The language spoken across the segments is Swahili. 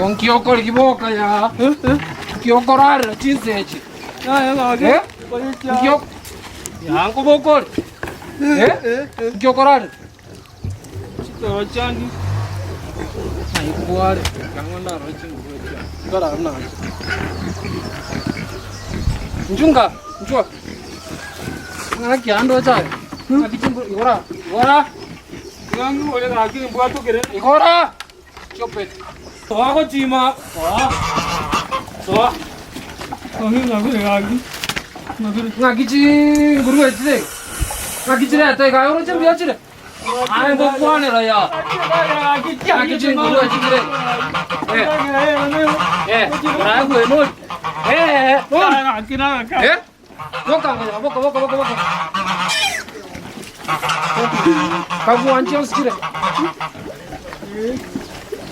Con kioko likiboka ya. Kioko rara chinsechi. Ya ngage. Kioko. Yangu bokol. Kioko rara. Chito changi. Ai kuare. Kanganda rachingu. Gara na. Njunga, njua. Ngana kiando cha. Akichimbu igora. Igora. Yangu ole ngage mbuato kere. Igora. Chopet. Toa chima. Toa. Toa ngage. Ngakichi guru echide. Ngakichi re tai ga oro chimbi achide. Ai bo kwane ra ya. Ngakichi guru echide. Ra go no. No. Boka boka. Kamu anjing sikire.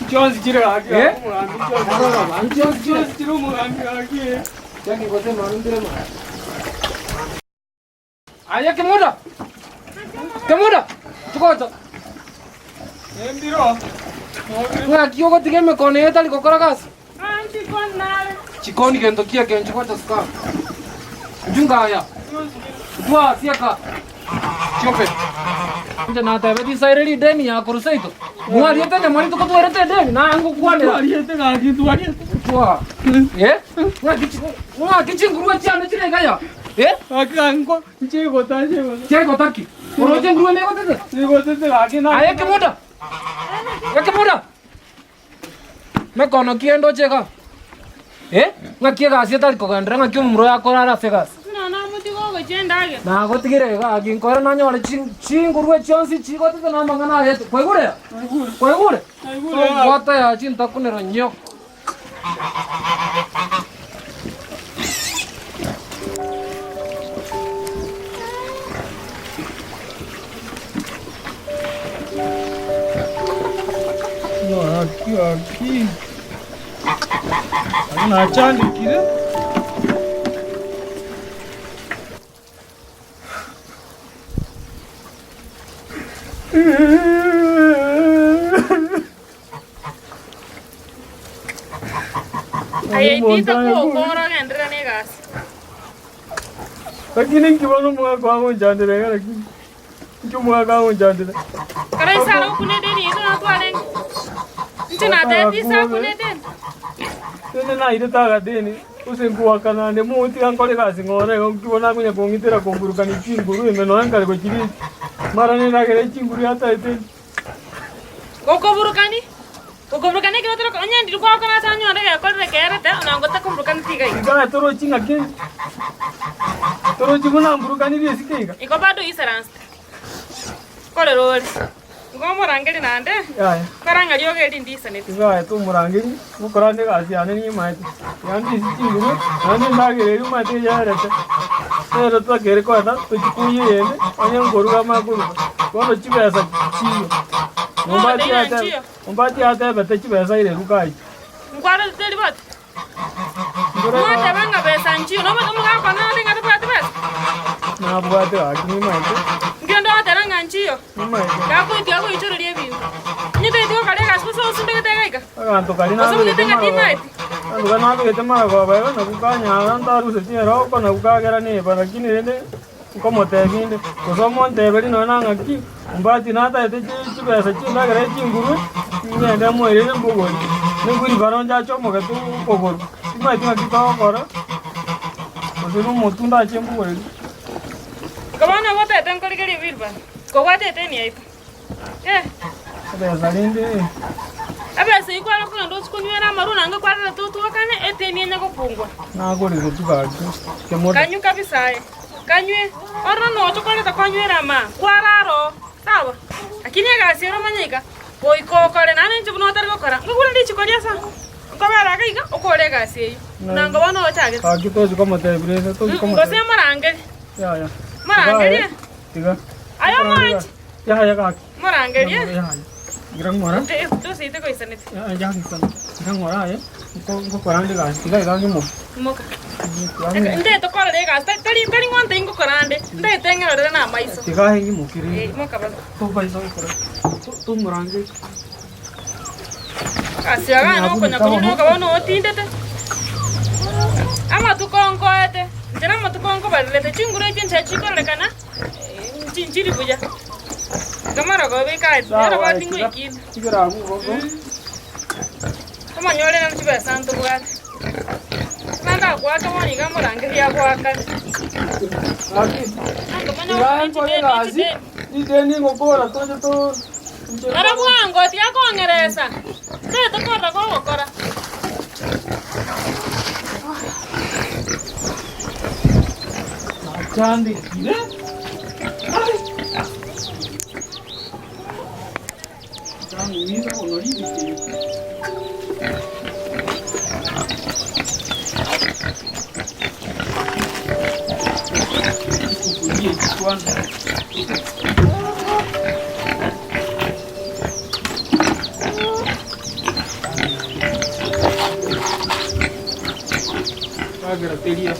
Jones sikire agi. Anjing sikire mo agi. Jadi kote manum dire ma. Aya kemuda. Tukoto. Endiro. Nga kioko tigeme kone etali kokora gas. Anti konnale. Chikoni kendo kia kenchi kwata ska. Junga aya. Dua siaka. Chope. Nje na tabe di saireli deni ya kurusaito. Muari ete ne mari to kotu erete deni na angu kwane. Muari ete ngagi tuari. Tua. Nga kichi nguruwe chia na chile kaya. Akanko chego taje. Chego taki. Oroje nguruwe ne kote. Ne kote agi na. Aya kemuda. Me kono kiendo chega. Nga kiega asieta kokandra nga kyumro ya korara segas. Na gotigire ga ginkora na nyore chingurwe chonsi chigote na mangana het. Koigure. Wata ya chinta kunero nyok. Aqui. Na chandi kide. Ay, dito ko koro ngendra ne gas. Lakini kibono mga kwangu jandire ga lakini. Chumwa kwangu jandire. Kare saro kune deni ito na tuane. Nchina ta disa kune den. Tene na ide taga deni. Usenguwa kana ne muti ankole ga singore ko kibona kunya kongitera komburuka ni chinguru imeno ankale ko chiri. Marane na gere chinguru ata ite. Koko burukani kino tero anya ndiru kwa kana tanyo ndege ko re kere te ona ngota komburukani tigai. Ga toro chinga ke. Toro chimuna burukani ri sikega. Iko bado iserans. Kole rol. Ngomo rangeli nande. Ya. Karanga lyoge ndi ndisane. Ga to murangeli mukorande ga siane ni mai. Yandi chinguru ande na gere ru mate ya rata. Sero to gere ko ata to chikuye yene anya ngoruga maguru. Kono chibesa chiyo. Umbati ata bete chibesa ile rukai. Ngwara teli bot. Ngwara banga besa nchiyo no bato mga kwa na ndinga tupati besa. Na bwate akini mai. Ngendo atera nganchiyo. Mai. Gapo ndiako ichoro liebi. Nyite ndiako kale gaspuso sunde tegaika. Aganto kalina. Oso nyite ngatimait. Ando na bete mara kwa baba na kukanya anda ruse tiero ko na kukagera ne para kini rende como te vinde. Kosomo ndebeli no na ngaki. Umbati nata ete chibesa chinda gere chinguru. Nyende moire ne mbogori. Ne guri baronja chomo ke tu pogoro. Mai tinga kitawa kora. Osuru motunda chembogori. Kamana wata tenkori geri virban. Ko wate teni aipa. Besa linde. Abe se ikwala kuna ndo sikunywera maruna nga kwara tutu wakane eteni enya kopungwa. Na gori kutuka kemoto. Kanyu kabisa kanywe orna no chokole ta kanywera ma kwararo sawa akini ga sero manyika boy ko kore nane nje buno tar gokora ngura ndi chikolia sa ngobera ga iga okore ga sei na ngobano chage Akito como te bresa to como. Ngose marange Ya. marange Tiga. ayo mach Ya ga. marange Ya. Girang mora. tu sei te ko isanit Ya gisan. Girang mora ya. Ko korande ga. Tiga ga mo. moka nde to kore ga tari ngonte ingo korande nde tengero na maiso Tiga hengi mo kiri. moka ba To bai so kore. To morange. Asiaga no konya kunyurio kabono otindete. Ama tukongo ete. Jana matukongo balete chingure chincha chikole kana. Chinchiri buja. Kamara go be kai. Era ba tingu ikin. Chikira go. Kama nyole na chibe santo bwa. Nanda kwa kama ni kama rangi ya kwa kan. Ni ngokora to. Ara bwango tia ko ngeresa. Te to kora ko kora. Chandi. Ne? Chandi ni to onori ni. Gratería.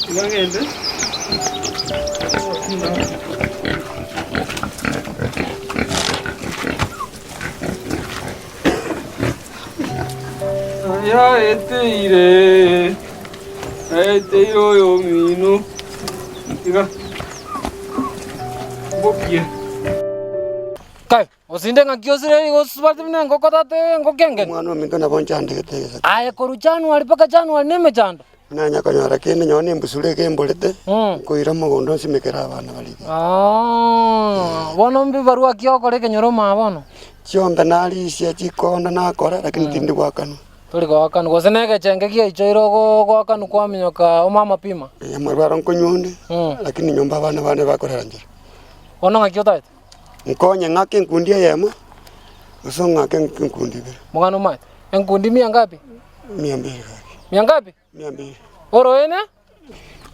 ¿Van gente? Ya iré. Yo mino. Diga. Bopie. Kai, osinde ngakiosire igosubarte mna ngokotate ngokengen. Mwana minto na bonchande ketege. Aya koru January paka January neme chanda. Nanya kanyara kene nyone mbusule kembolete. Koira mogondo simekera abana bali. Bono mbi barua kiokore kenyoro mabono. Chiombe nali cia chikonda na kora lakini tindi gwakano. Tuli gwakano gosenege chenge kia ichoiro gwakano kwa minyoka omama pima. Ya marwaro nkonyonde. Lakini nyomba abana bane bakorera njira. Ono ngakiotaite. Nkonye ngake nkundia yema. Uso ngake nkundi be. Mugano mai. Enkundi mia ngapi? 200. Mia ngapi? 200. Oro ene?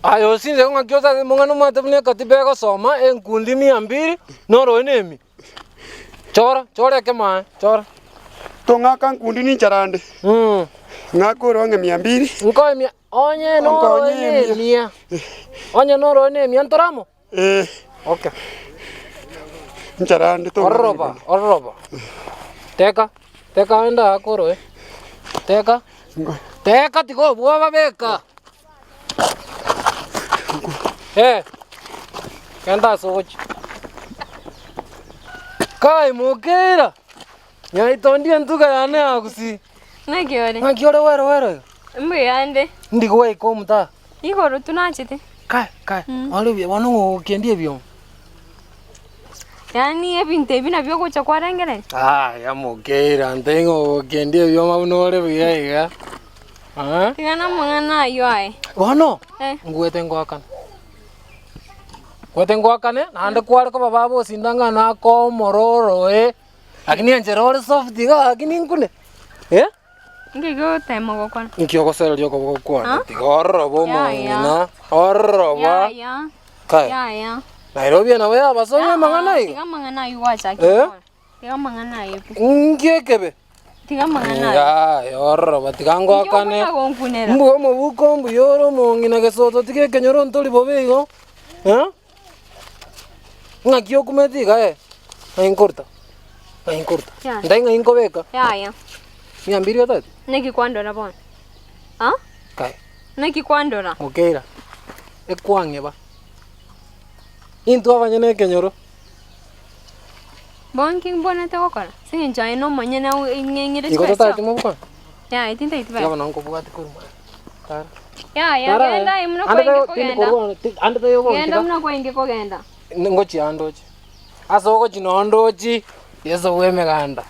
Ayo sinze ngakiotaite mugano mai tabne katibe ko soma enkundi 200 noro ene mi. Chora ke mai, chora. To ngaka nkundi ni charande. Ngako ronge 200. Nkoy mia onye noro ene mia. Onye noro ene mia ntoramo? Okay. Charande to. Orroba. Teka enda akoro Teka tiko buwa beka. Kanda sochi. Kai mokera. Nyai tondi antuka yane akusi. Nakiore wero. Mbuyande. Ndiko iko muta. Igoro tunachite. Kai. Wale wanongo kiendie byo. Yani ebinte bina byo kucha kwarengere. Ya mokera ntengo kiendie byo mabunore biyaiga. Tigana mangana yo ai. Wano? Ngwete ngwakane nande kware ko bababo sindanga na ko mororo lakini anjerore soft diga lakini nkune Ngego tema gokwana. Nkyo ko sel yoko gokwana tigorro bo mangina orro ba kai Ya Nairobi na wewe basonye mangana hiyo tiga mangana yo wacha tiga mangana yo ngekebe tiga mangana ya orro ba tiga ngwakane mbu mo buko mbu yoro mongina gesoto tige kenyoro ntoli bobigo ngakio kumetiga ainkorta ndai ngainkoveka ya 200 tatu neki kwandora bona kai neki kwandora mukeira ekwange ba into abanyene kenyoro bonking bona te gokora sinja ino manyena ingengire iko tatu mo bukwa ya itinta itba yaba nanko bugati kuruma tar ya genda imno ko ingeko ande to yogo genda mno ko ingeko genda ngochi andochi asoko chinondochi yeso weme ganda